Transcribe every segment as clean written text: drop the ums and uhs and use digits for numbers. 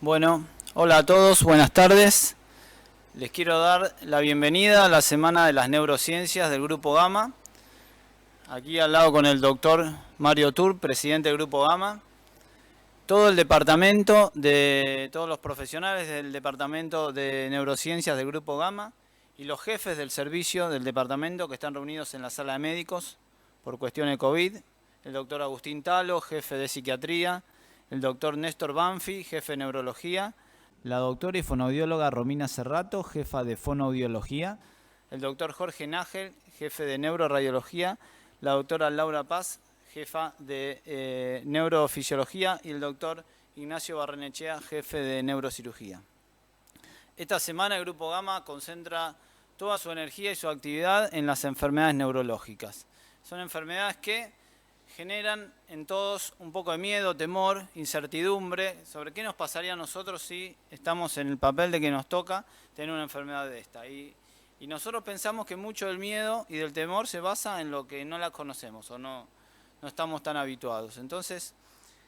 Bueno, hola a todos, buenas tardes. Les quiero dar la bienvenida a la Semana de las Neurociencias del Grupo Gamma. Aquí al lado con el doctor Mario Tur, presidente del Grupo Gamma. Todo el departamento, todos los profesionales del departamento de neurociencias del Grupo Gamma y los jefes del servicio del departamento que están reunidos en la sala de médicos por cuestiones de COVID. El doctor Agustín Talo, jefe de psiquiatría. El doctor Néstor Banfi, jefe de neurología, la doctora y fonoaudióloga Romina Cerrato, jefa de fonoaudiología, el doctor Jorge Nágel, jefe de neuroradiología, la doctora Laura Paz, jefa de neurofisiología, y el doctor Ignacio Barrenechea, jefe de neurocirugía. Esta semana el Grupo Gamma concentra toda su energía y su actividad en las enfermedades neurológicas. Son enfermedades que generan en todos un poco de miedo, temor, incertidumbre sobre qué nos pasaría a nosotros si estamos en el papel de que nos toca tener una enfermedad de esta. Y nosotros pensamos que mucho del miedo y del temor se basa en lo que no la conocemos o no estamos tan habituados. Entonces,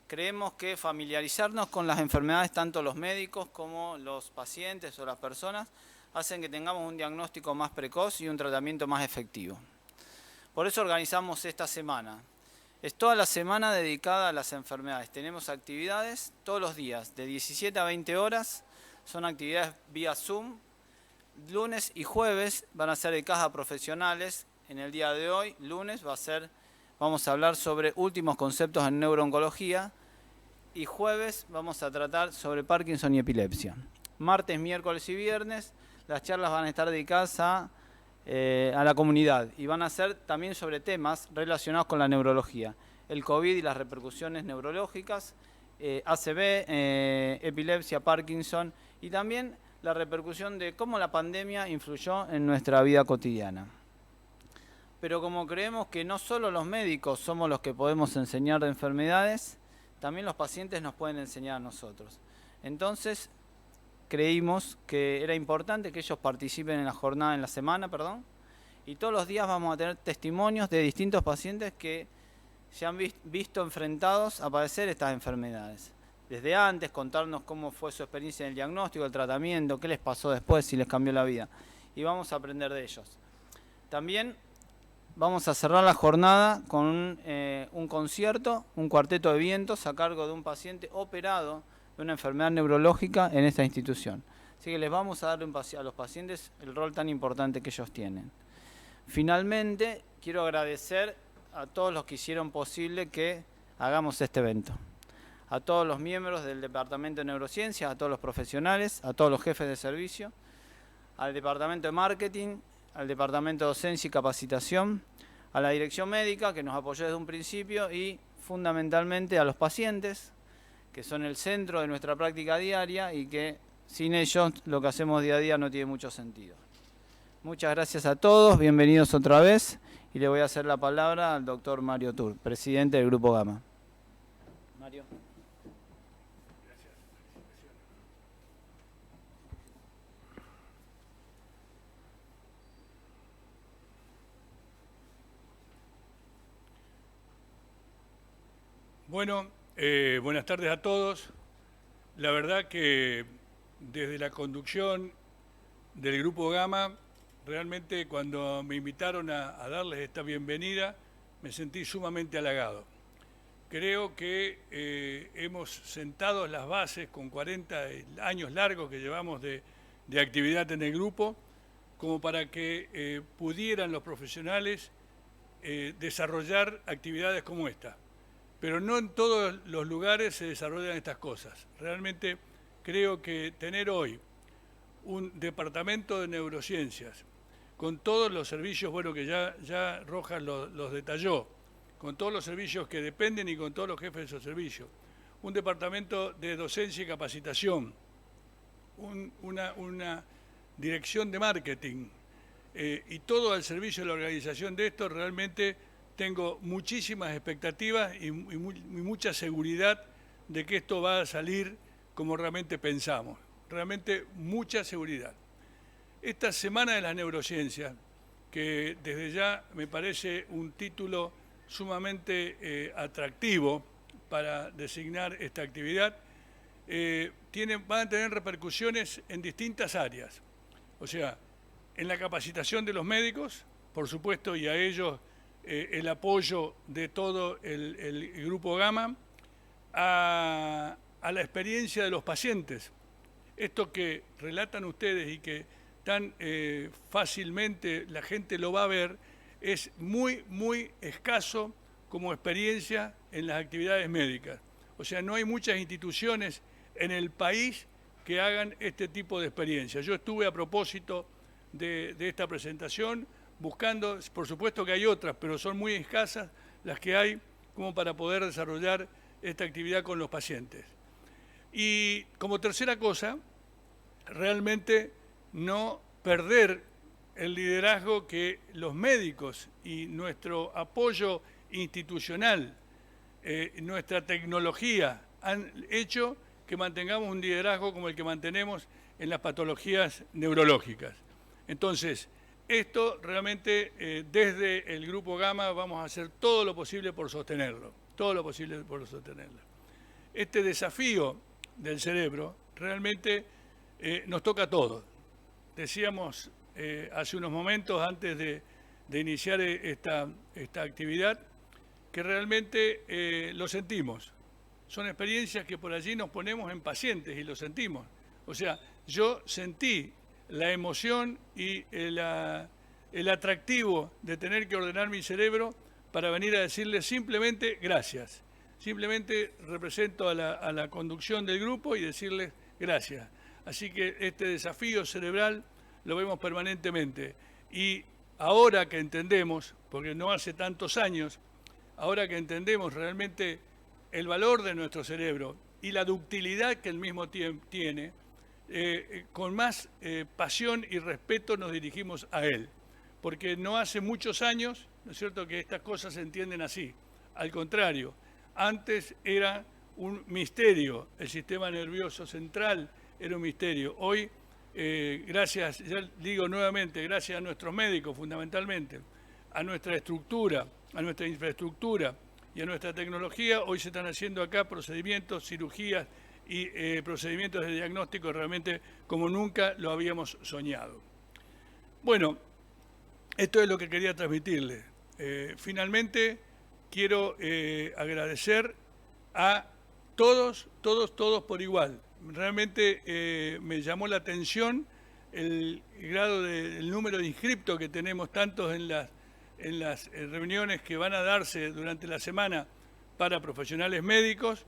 creemos que familiarizarnos con las enfermedades, tanto los médicos como los pacientes o las personas, hacen que tengamos un diagnóstico más precoz y un tratamiento más efectivo. Por eso organizamos esta semana. Es toda la semana dedicada a las enfermedades. Tenemos actividades todos los días, de 17 a 20 horas. Son actividades vía Zoom. Lunes y jueves van a ser dedicadas a profesionales. En el día de hoy, lunes, vamos a hablar sobre últimos conceptos en neurooncología. Y jueves vamos a tratar sobre Parkinson y epilepsia. Martes, miércoles y viernes, las charlas van a estar dedicadas a la comunidad y van a ser también sobre temas relacionados con la neurología, el COVID y las repercusiones neurológicas, ACV, epilepsia, Parkinson y también la repercusión de cómo la pandemia influyó en nuestra vida cotidiana. Pero como creemos que no solo los médicos somos los que podemos enseñar de enfermedades, también los pacientes nos pueden enseñar a nosotros. Entonces, creímos que era importante que ellos participen en la jornada, en la semana, y todos los días vamos a tener testimonios de distintos pacientes que se han visto enfrentados a padecer estas enfermedades. Desde antes, contarnos cómo fue su experiencia en el diagnóstico, el tratamiento, qué les pasó después, si les cambió la vida. Y vamos a aprender de ellos. También vamos a cerrar la jornada con un concierto, un cuarteto de vientos a cargo de un paciente operado de una enfermedad neurológica en esta institución. Así que les vamos a dar a los pacientes el rol tan importante que ellos tienen. Finalmente, quiero agradecer a todos los que hicieron posible que hagamos este evento. A todos los miembros del Departamento de Neurociencias, a todos los profesionales, a todos los jefes de servicio, al Departamento de Marketing, al Departamento de Docencia y Capacitación, a la Dirección Médica, que nos apoyó desde un principio, y fundamentalmente a los pacientes, que son el centro de nuestra práctica diaria y que sin ellos lo que hacemos día a día no tiene mucho sentido. Muchas gracias a todos, bienvenidos otra vez y le voy a hacer la palabra al doctor Mario Tur, presidente del Grupo Gamma. Mario. Gracias. Bueno, buenas tardes a todos. La verdad que desde la conducción del Grupo Gamma, realmente cuando me invitaron a darles esta bienvenida, me sentí sumamente halagado. Creo que hemos sentado las bases con 40 años largos que llevamos de actividad en el grupo, como para que pudieran los profesionales desarrollar actividades como esta. Pero no en todos los lugares se desarrollan estas cosas. Realmente creo que tener hoy un departamento de neurociencias, con todos los servicios, bueno, que ya Rojas los detalló, con todos los servicios que dependen y con todos los jefes de esos servicios, un departamento de docencia y capacitación, una dirección de marketing y todo al servicio de la organización de esto, realmente tengo muchísimas expectativas y mucha seguridad de que esto va a salir como realmente pensamos. Realmente mucha seguridad. Esta Semana de las Neurociencias, que desde ya me parece un título sumamente atractivo para designar esta actividad, van a tener repercusiones en distintas áreas. O sea, en la capacitación de los médicos, por supuesto, y a ellos el apoyo de todo el Grupo Gama, a la experiencia de los pacientes. Esto que relatan ustedes y que tan fácilmente la gente lo va a ver, es muy, muy escaso como experiencia en las actividades médicas. O sea, no hay muchas instituciones en el país que hagan este tipo de experiencia. Yo estuve a propósito de esta presentación buscando, por supuesto que hay otras, pero son muy escasas las que hay como para poder desarrollar esta actividad con los pacientes. Y como tercera cosa, realmente no perder el liderazgo que los médicos y nuestro apoyo institucional, nuestra tecnología han hecho que mantengamos un liderazgo como el que mantenemos en las patologías neurológicas. Entonces, esto realmente desde el Grupo Gama vamos a hacer todo lo posible por sostenerlo, todo lo posible por sostenerlo. Este desafío del cerebro realmente nos toca a todos. Decíamos hace unos momentos antes de iniciar esta actividad que realmente lo sentimos. Son experiencias que por allí nos ponemos en pacientes y lo sentimos. O sea, yo sentí la emoción y el atractivo de tener que ordenar mi cerebro para venir a decirle simplemente gracias. Simplemente represento a la conducción del grupo y decirles gracias. Así que este desafío cerebral lo vemos permanentemente. Y ahora que entendemos, porque no hace tantos años, ahora que entendemos realmente el valor de nuestro cerebro y la ductilidad que el mismo tiene, con más pasión y respeto nos dirigimos a él. Porque no hace muchos años, ¿no es cierto?, que estas cosas se entienden así. Al contrario, antes era un misterio, el sistema nervioso central era un misterio. Hoy, gracias, ya digo nuevamente, gracias a nuestros médicos fundamentalmente, a nuestra estructura, a nuestra infraestructura y a nuestra tecnología, hoy se están haciendo acá procedimientos, cirugías y procedimientos de diagnóstico realmente como nunca lo habíamos soñado. Bueno, esto es lo que quería transmitirles. Finalmente, quiero agradecer a todos por igual. Realmente me llamó la atención el número de inscriptos que tenemos tantos en las reuniones que van a darse durante la semana para profesionales médicos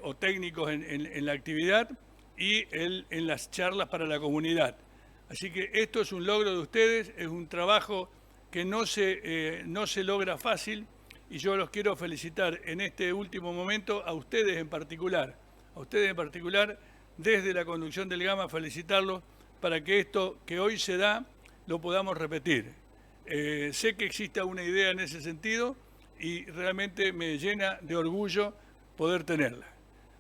o técnicos en la actividad y en las charlas para la comunidad. Así que esto es un logro de ustedes, es un trabajo que no se logra fácil y yo los quiero felicitar en este último momento a ustedes en particular, desde la conducción del Gama, felicitarlos para que esto que hoy se da lo podamos repetir. Sé que exista una idea en ese sentido y realmente me llena de orgullo poder tenerla.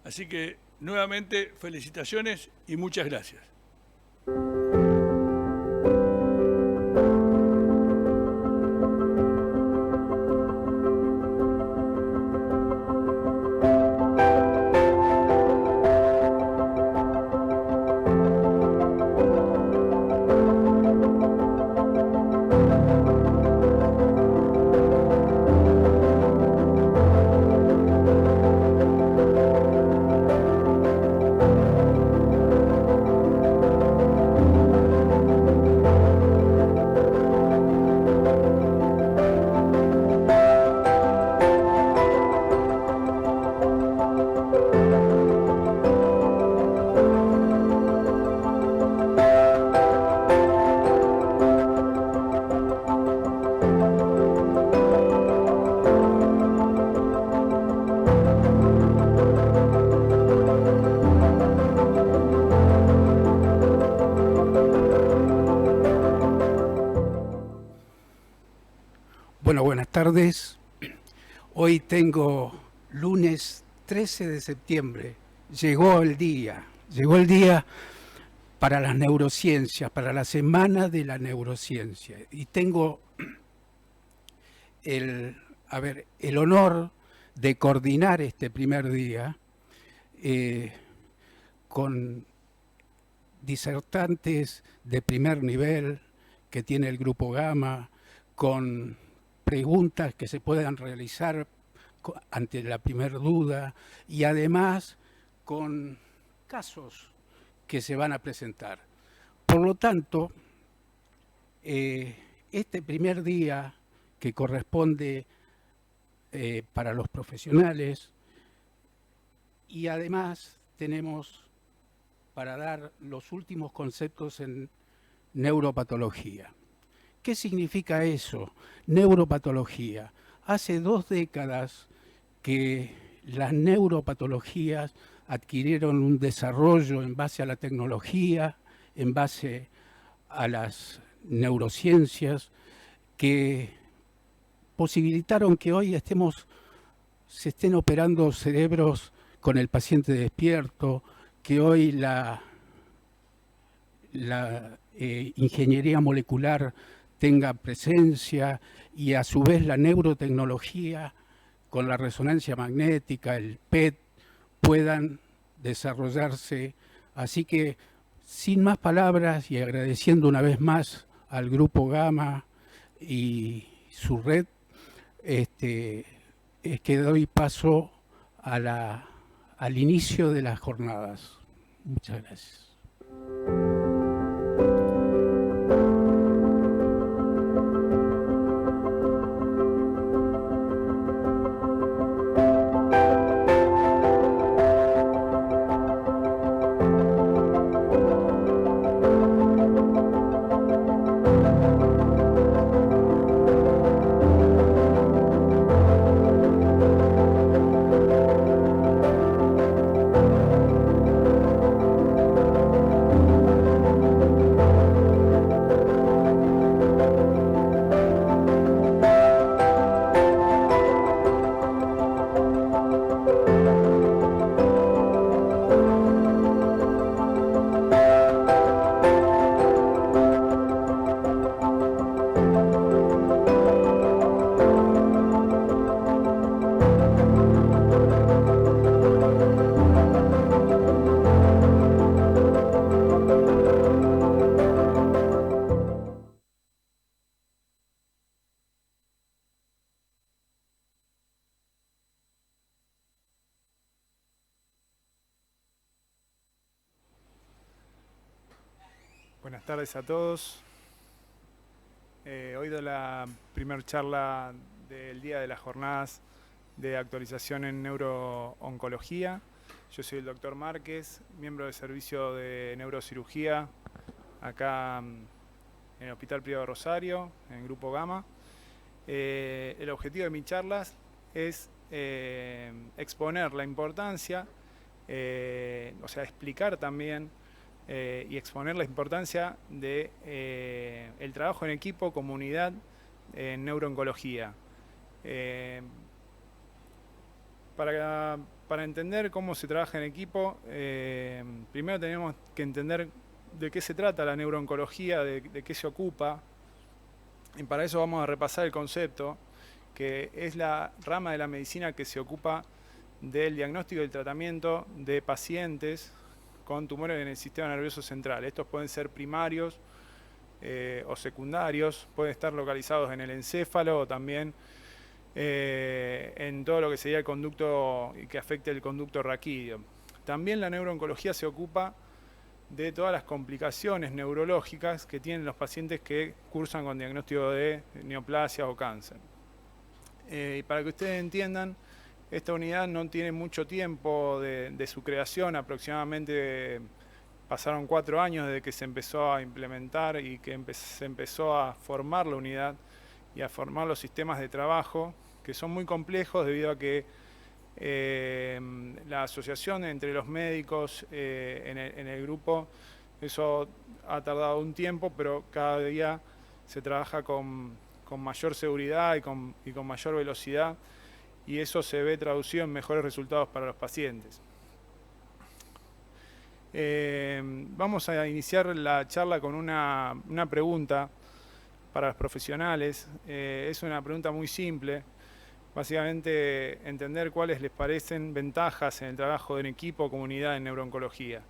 Así que nuevamente felicitaciones y muchas gracias. Bueno, buenas tardes. Hoy tengo lunes 13 de septiembre. Llegó el día para las neurociencias, para la semana de la neurociencia. Y tengo el honor de coordinar este primer día con disertantes de primer nivel que tiene el Grupo Gama, con preguntas que se puedan realizar ante la primera duda y además con casos que se van a presentar. Por lo tanto, este primer día que corresponde para los profesionales, y además tenemos para dar los últimos conceptos en neuropatología. ¿Qué significa eso? Neuropatología. Hace 2 décadas que las neuropatologías adquirieron un desarrollo en base a la tecnología, en base a las neurociencias, que posibilitaron que hoy se estén operando cerebros con el paciente despierto, que hoy la ingeniería molecular tenga presencia y a su vez la neurotecnología con la resonancia magnética, el PET, puedan desarrollarse. Así que, sin más palabras y agradeciendo una vez más al Grupo Gama y su red, es que doy paso al inicio de las jornadas. Muchas gracias. Buenas tardes a todos. Hoy doy la primera charla del día de las jornadas de actualización en neurooncología. Yo soy el doctor Márquez, miembro del servicio de neurocirugía acá en el Hospital Privado Rosario, en el Grupo Gama. El objetivo de mis charlas es exponer la importancia, explicar también y exponer la importancia de el trabajo en equipo, comunidad en neurooncología. Para entender cómo se trabaja en equipo, primero tenemos que entender de qué se trata la neurooncología, de qué se ocupa, y para eso vamos a repasar el concepto, que es la rama de la medicina que se ocupa del diagnóstico y el tratamiento de pacientes con tumores en el sistema nervioso central. Estos pueden ser primarios o secundarios, pueden estar localizados en el encéfalo o también en todo lo que sería el conducto y que afecte el conducto raquídeo. También la neurooncología se ocupa de todas las complicaciones neurológicas que tienen los pacientes que cursan con diagnóstico de neoplasia o cáncer. Y para que ustedes entiendan, esta unidad no tiene mucho tiempo de su creación, aproximadamente pasaron 4 años desde que se empezó a implementar y que se empezó a formar la unidad y a formar los sistemas de trabajo, que son muy complejos debido a que la asociación entre los médicos en el grupo, eso ha tardado un tiempo, pero cada día se trabaja con mayor seguridad y con mayor velocidad, y eso se ve traducido en mejores resultados para los pacientes. Vamos a iniciar la charla con una pregunta para los profesionales. Es una pregunta muy simple. Básicamente, entender cuáles les parecen ventajas en el trabajo en equipo o comunidad en neurooncología.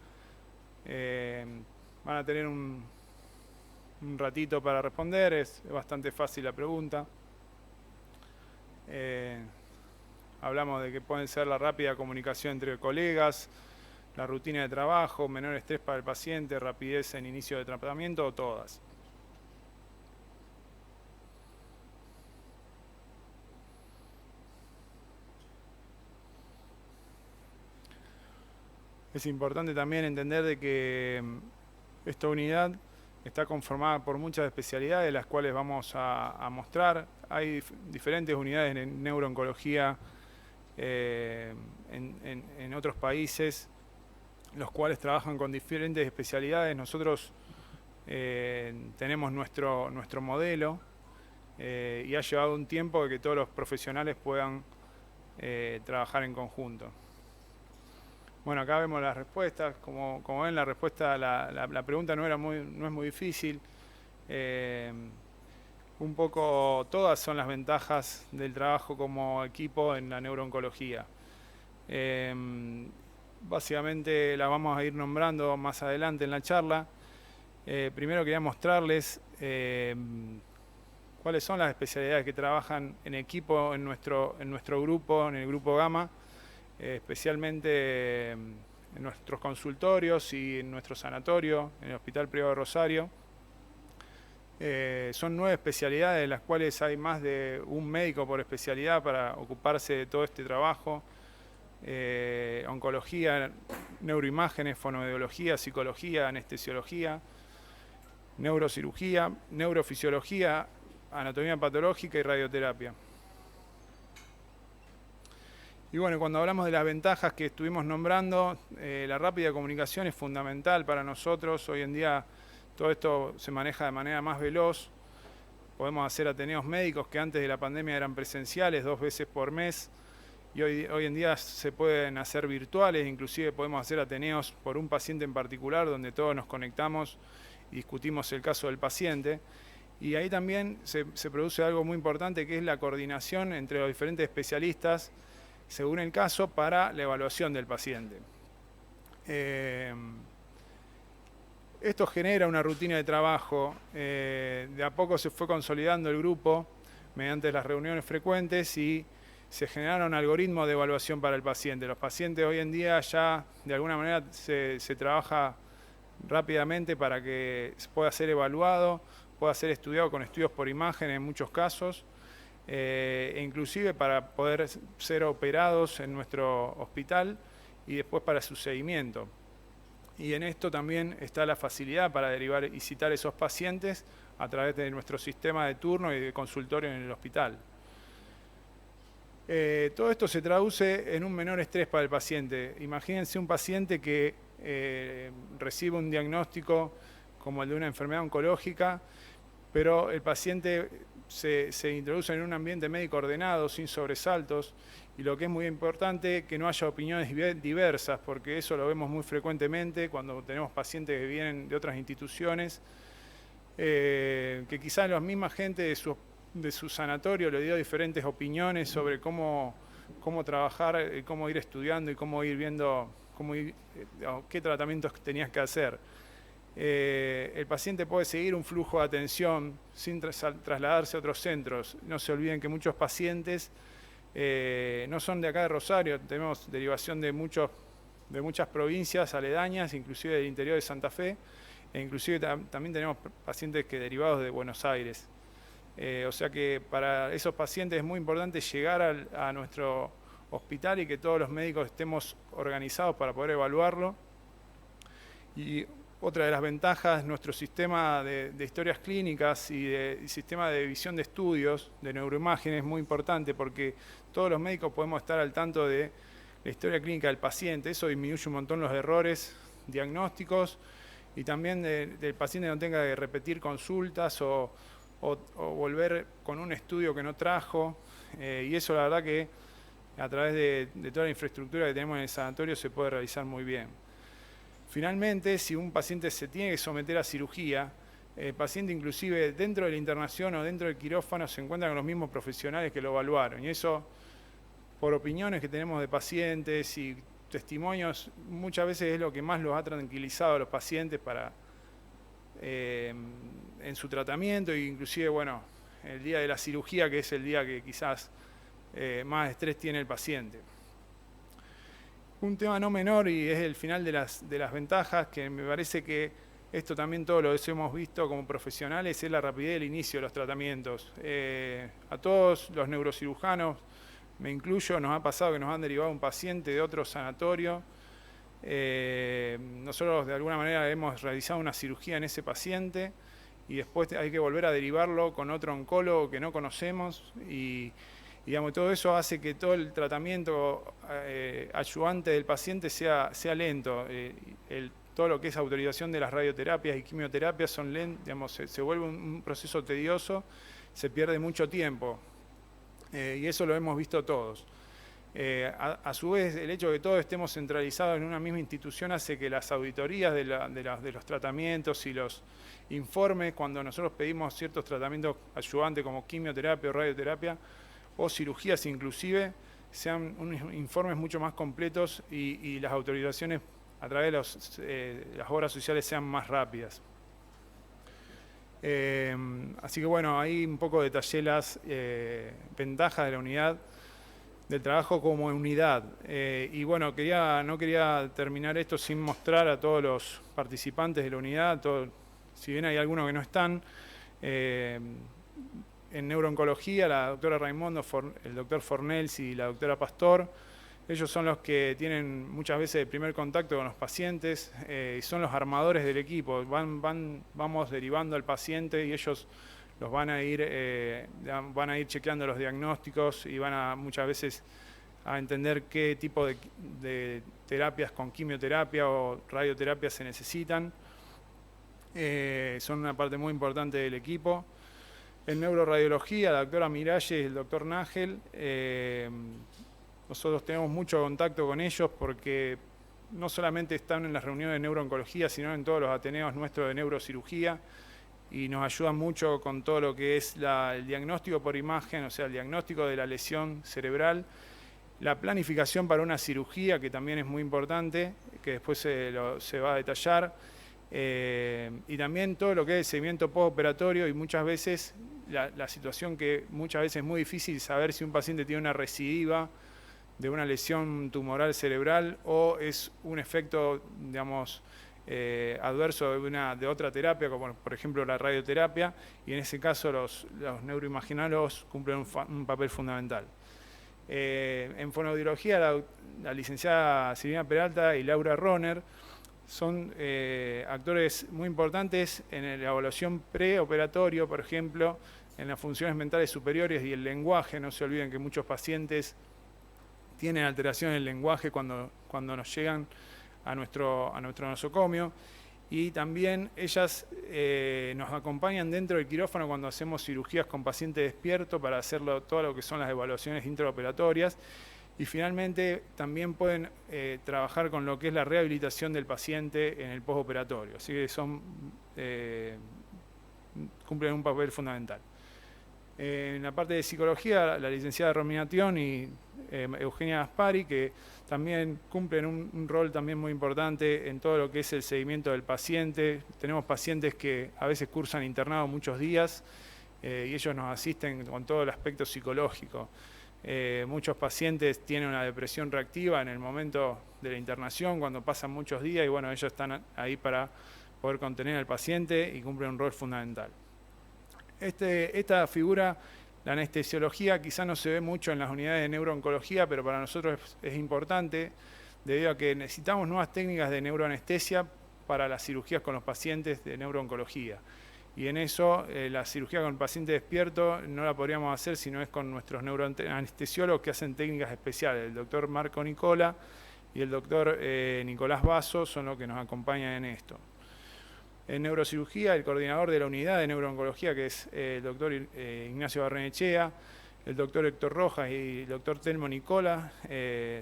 Van a tener un ratito para responder, es bastante fácil la pregunta. Hablamos de que pueden ser la rápida comunicación entre colegas, la rutina de trabajo, menor estrés para el paciente, rapidez en inicio de tratamiento o todas. Es importante también entender de que esta unidad está conformada por muchas especialidades, las cuales vamos a mostrar. Hay diferentes unidades en neurooncología en otros países, los cuales trabajan con diferentes especialidades. Nosotros tenemos nuestro modelo y ha llevado un tiempo de que todos los profesionales puedan trabajar en conjunto. Bueno, acá vemos las respuestas. Como ven, la respuesta, la pregunta no es muy difícil. Un poco todas son las ventajas del trabajo como equipo en la neurooncología. Básicamente las vamos a ir nombrando más adelante en la charla. Primero quería mostrarles cuáles son las especialidades que trabajan en equipo en nuestro grupo, en el grupo Gamma. Especialmente en nuestros consultorios y en nuestro sanatorio, en el Hospital Privado de Rosario. Son 9 especialidades, de las cuales hay más de un médico por especialidad para ocuparse de todo este trabajo. Oncología, neuroimágenes, fonoaudiología, psicología, anestesiología, neurocirugía, neurofisiología, anatomía patológica y radioterapia. Y bueno, cuando hablamos de las ventajas que estuvimos nombrando, la rápida comunicación es fundamental para nosotros. Hoy en día todo esto se maneja de manera más veloz. Podemos hacer ateneos médicos que antes de la pandemia eran presenciales 2 veces por mes. Y hoy en día se pueden hacer virtuales, inclusive podemos hacer ateneos por un paciente en particular, donde todos nos conectamos y discutimos el caso del paciente. Y ahí también se produce algo muy importante, que es la coordinación entre los diferentes especialistas según el caso, para la evaluación del paciente. Esto genera una rutina de trabajo. De a poco se fue consolidando el grupo mediante las reuniones frecuentes y se generaron algoritmos de evaluación para el paciente. Los pacientes hoy en día ya de alguna manera se trabaja rápidamente para que pueda ser evaluado, pueda ser estudiado con estudios por imagen en muchos casos. E inclusive para poder ser operados en nuestro hospital y después para su seguimiento. Y en esto también está la facilidad para derivar y citar esos pacientes a través de nuestro sistema de turno y de consultorio en el hospital. Todo esto se traduce en un menor estrés para el paciente. Imagínense un paciente que recibe un diagnóstico como el de una enfermedad oncológica, pero el paciente se introduce en un ambiente médico ordenado, sin sobresaltos, y lo que es muy importante, que no haya opiniones diversas, porque eso lo vemos muy frecuentemente cuando tenemos pacientes que vienen de otras instituciones, que quizás la misma gente de su sanatorio le dio diferentes opiniones sobre cómo trabajar, cómo ir estudiando y cómo ir viendo qué tratamientos tenías que hacer. El paciente puede seguir un flujo de atención sin trasladarse a otros centros. No se olviden que muchos pacientes no son de acá de Rosario, tenemos derivación de muchas provincias aledañas, inclusive del interior de Santa Fe, e inclusive también tenemos pacientes derivados de Buenos Aires. O sea que para esos pacientes es muy importante llegar a nuestro hospital y que todos los médicos estemos organizados para poder evaluarlo. Y otra de las ventajas, nuestro sistema de historias clínicas y sistema de visión de estudios de neuroimágenes es muy importante porque todos los médicos podemos estar al tanto de la historia clínica del paciente. Eso disminuye un montón los errores diagnósticos y también del paciente no tenga que repetir consultas o volver con un estudio que no trajo. Y eso la verdad que a través de toda la infraestructura que tenemos en el sanatorio se puede realizar muy bien. Finalmente, si un paciente se tiene que someter a cirugía, el paciente inclusive dentro de la internación o dentro del quirófano se encuentra con los mismos profesionales que lo evaluaron. Y eso, por opiniones que tenemos de pacientes y testimonios muchas veces es lo que más los ha tranquilizado a los pacientes en su tratamiento, e inclusive, bueno, el día de la cirugía, que es el día que quizás más estrés tiene el paciente. Un tema no menor, y es el final de las ventajas, que me parece que esto también todos lo hemos visto como profesionales, es la rapidez del inicio de los tratamientos. A todos los neurocirujanos, me incluyo, nos ha pasado que nos han derivado un paciente de otro sanatorio. Nosotros de alguna manera hemos realizado una cirugía en ese paciente y después hay que volver a derivarlo con otro oncólogo que no conocemos, y digamos, todo eso hace que todo el tratamiento ayudante del paciente sea lento. Todo lo que es autorización de las radioterapias y quimioterapias son lentos, digamos, se vuelve un proceso tedioso, se pierde mucho tiempo, y eso lo hemos visto todos. A su vez, el hecho de que todos estemos centralizados en una misma institución hace que las auditorías de los tratamientos y los informes, cuando nosotros pedimos ciertos tratamientos ayudantes como quimioterapia o radioterapia, o cirugías inclusive, sean unos informes mucho más completos y las autorizaciones a través de las obras sociales sean más rápidas. Así que bueno, ahí un poco detallé las ventajas de la unidad, del trabajo como unidad. Y bueno, no quería terminar esto sin mostrar a todos los participantes de la unidad, si bien hay algunos que no están. En neurooncología, la doctora Raimondo, el doctor Fornels y la doctora Pastor, ellos son los que tienen muchas veces el primer contacto con los pacientes, y son los armadores del equipo. Vamos derivando al paciente y ellos los van a ir chequeando los diagnósticos y muchas veces a entender qué tipo de terapias con quimioterapia o radioterapia se necesitan. Son una parte muy importante del equipo. En neuroradiología, la doctora Miralles y el doctor Nájel, nosotros tenemos mucho contacto con ellos porque no solamente están en las reuniones de neurooncología, sino en todos los ateneos nuestros de neurocirugía, y nos ayudan mucho con todo lo que es el diagnóstico por imagen, o sea, el diagnóstico de la lesión cerebral, la planificación para una cirugía, que también es muy importante, que después se va a detallar, y también todo lo que es el seguimiento postoperatorio, y muchas veces la situación que muchas veces es muy difícil saber si un paciente tiene una recidiva de una lesión tumoral cerebral o es un efecto, digamos, adverso de otra terapia, como por ejemplo la radioterapia, y en ese caso los neuroimaginólogos cumplen un papel fundamental. En fonoaudiología, la licenciada Silvina Peralta y Laura Roner son actores muy importantes en la evaluación preoperatorio, por ejemplo, en las funciones mentales superiores y el lenguaje. No se olviden que muchos pacientes tienen alteraciones en el lenguaje cuando nos llegan a nuestro nosocomio, y también ellas nos acompañan dentro del quirófano cuando hacemos cirugías con paciente despierto para hacerlo todo lo que son las evaluaciones intraoperatorias, y finalmente también pueden trabajar con lo que es la rehabilitación del paciente en el postoperatorio, así que cumplen un papel fundamental. En la parte de psicología, la licenciada Romina Tión y Eugenia Gaspari, que también cumplen un rol también muy importante en todo lo que es el seguimiento del paciente. Tenemos pacientes que a veces cursan internado muchos días, y ellos nos asisten con todo el aspecto psicológico. Muchos pacientes tienen una depresión reactiva en el momento de la internación, cuando pasan muchos días, y bueno, ellos están ahí para poder contener al paciente y cumplen un rol fundamental. Esta figura, la anestesiología, quizá no se ve mucho en las unidades de neurooncología, pero para nosotros es importante debido a que necesitamos nuevas técnicas de neuroanestesia para las cirugías con los pacientes de neurooncología. Y en eso, la cirugía con el paciente despierto no la podríamos hacer si no es con nuestros neuroanestesiólogos que hacen técnicas especiales. El doctor Marco Nicola y el doctor Nicolás Basso son los que nos acompañan en esto. En neurocirugía, el coordinador de la unidad de neurooncología, que es el doctor Ignacio Barrenechea, el doctor Héctor Rojas y el doctor Telmo Nicola,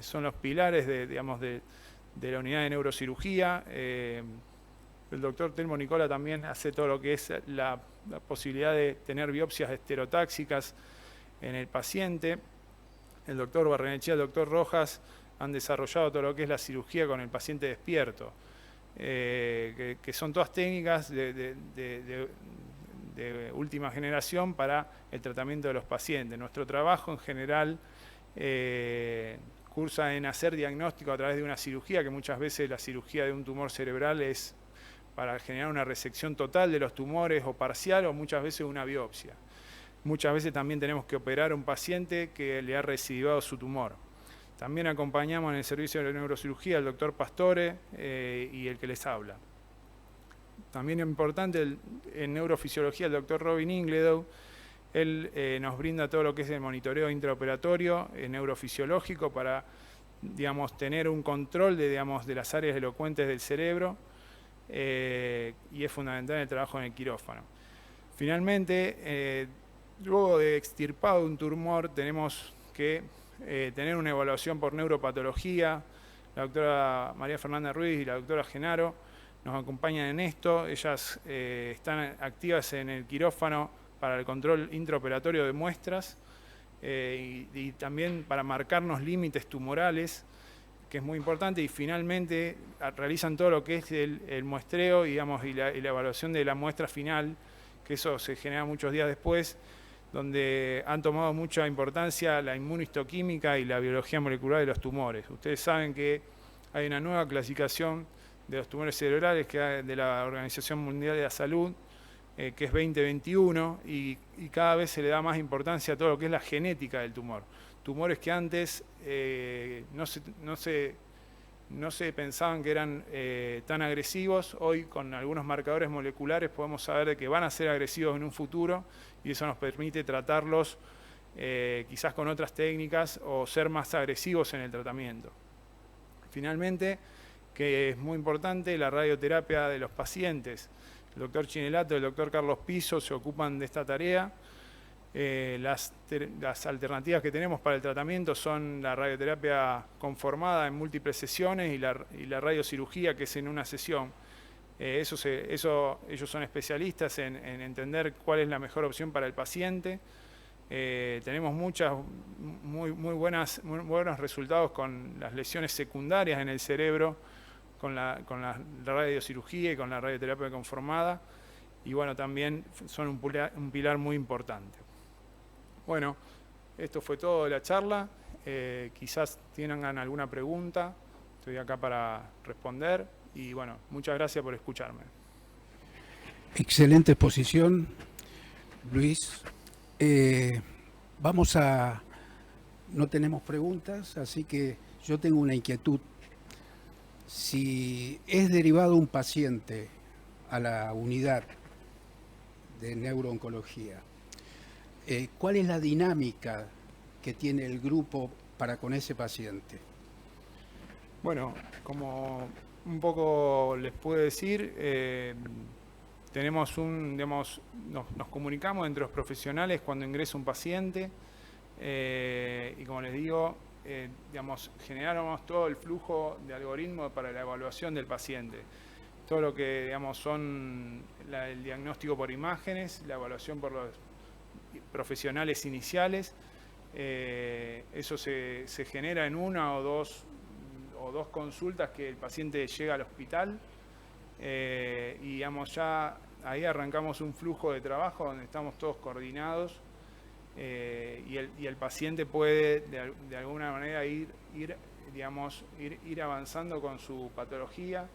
son los pilares de la unidad de neurocirugía. El doctor Telmo Nicola también hace todo lo que es la posibilidad de tener biopsias estereotáxicas en el paciente. El doctor Barrenechea y el doctor Rojas han desarrollado todo lo que es la cirugía con el paciente despierto, que son todas técnicas de última generación para el tratamiento de los pacientes. Nuestro trabajo en general cursa en hacer diagnóstico a través de una cirugía, que muchas veces la cirugía de un tumor cerebral es para generar una resección total de los tumores o parcial, o muchas veces una biopsia. Muchas veces también tenemos que operar a un paciente que le ha recidivado su tumor. También acompañamos en el servicio de neurocirugía al doctor Pastore y el que les habla. También es importante en neurofisiología el doctor Robin Ingledow. Él nos brinda todo lo que es el monitoreo intraoperatorio neurofisiológico para, digamos, tener un control de las áreas elocuentes del cerebro, y es fundamental en el trabajo en el quirófano. Finalmente, luego de extirpado un tumor, tenemos que tener una evaluación por neuropatología. La doctora María Fernanda Ruiz y la doctora Genaro nos acompañan en esto. Ellas están activas en el quirófano para el control intraoperatorio de muestras y también para marcarnos límites tumorales, que es muy importante, y finalmente realizan todo lo que es el muestreo, digamos, y la evaluación de la muestra final, que eso se genera muchos días después, donde han tomado mucha importancia la inmunohistoquímica y la biología molecular de los tumores. Ustedes saben que hay una nueva clasificación de los tumores cerebrales que hay de la Organización Mundial de la Salud, que es 2021, y cada vez se le da más importancia a todo lo que es la genética del tumor. Tumores que antes no se pensaban que eran tan agresivos, hoy con algunos marcadores moleculares podemos saber de que van a ser agresivos en un futuro, y eso nos permite tratarlos quizás con otras técnicas o ser más agresivos en el tratamiento. Finalmente, que es muy importante, la radioterapia de los pacientes. El doctor Chinelato y el doctor Carlos Piso se ocupan de esta tarea. Las alternativas que tenemos para el tratamiento son la radioterapia conformada en múltiples sesiones y la radiocirugía, que es en una sesión. Ellos son especialistas en entender cuál es la mejor opción para el paciente. Tenemos muy buenos resultados con las lesiones secundarias en el cerebro, con la radiocirugía y con la radioterapia conformada. Y bueno, también son un pilar muy importante. Bueno, esto fue todo de la charla. Quizás tengan alguna pregunta. Estoy acá para responder. Y bueno, muchas gracias por escucharme. Excelente exposición, Luis. No tenemos preguntas, así que yo tengo una inquietud. Si es derivado un paciente a la unidad de neurooncología, ¿cuál es la dinámica que tiene el grupo para con ese paciente? Bueno, como un poco les puedo decir, nos comunicamos entre los profesionales cuando ingresa un paciente, y como les digo, generamos todo el flujo de algoritmos para la evaluación del paciente. Todo lo que son el diagnóstico por imágenes, la evaluación por los profesionales iniciales, eso se genera en una o dos consultas que el paciente llega al hospital, y ya ahí arrancamos un flujo de trabajo donde estamos todos coordinados, y el paciente puede de alguna manera ir avanzando con su patología.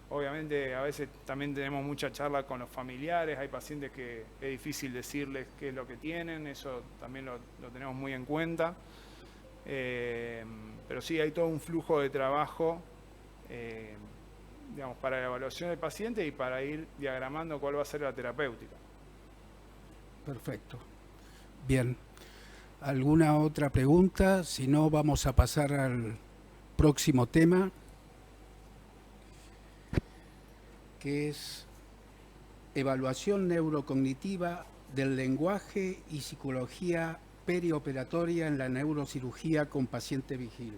Obviamente a veces también tenemos mucha charla con los familiares, hay pacientes que es difícil decirles qué es lo que tienen, eso también lo tenemos muy en cuenta. Pero sí, hay todo un flujo de trabajo para la evaluación del paciente y para ir diagramando cuál va a ser la terapéutica. Perfecto. Bien. ¿Alguna otra pregunta? Si no, vamos a pasar al próximo tema, que es evaluación neurocognitiva del lenguaje y psicología perioperatoria en la neurocirugía con paciente vigil.